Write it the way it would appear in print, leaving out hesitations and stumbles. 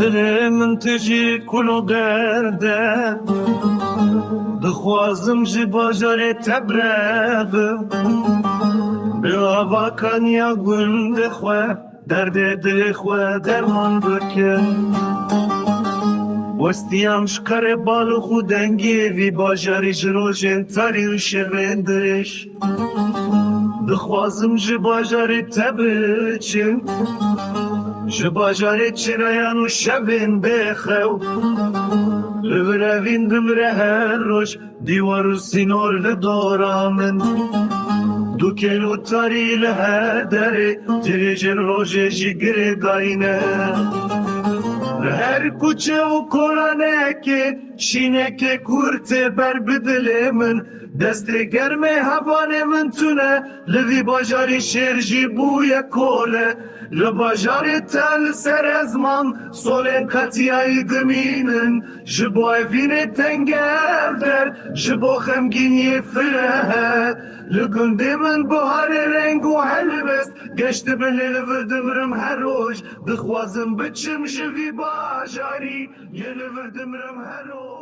دل من تجی کلو درده دخوازم جی باجار تبرق به آوا کنیا گل دخواه درد دخواه درمان بکن وستیم شکر بالو خودنگی وی باجاری جروجن تاری و شوندش دخوازم جی باجاری تبرچن جی باجاری چرایان و شوین بخو لبروین دمره هر روش دیوار و سینور لدارامن دو کلو تاری لهر داره تریجن روژه جگر داینه هر کوچه و کرانه که شینه که کرته بر بدل من دست گرم هوانه من تونه لوی باجاری شرجی بوی کوله لباجاری تل سر از من سولن کتیای دمینن جبو اوین تنگر در جبو خمگینی فره لگنده من بهار رنگ و حلبست گشت بلیل وردمرم هر روش دخوازم بچم جوی باجاری یه لوردمرم هر روش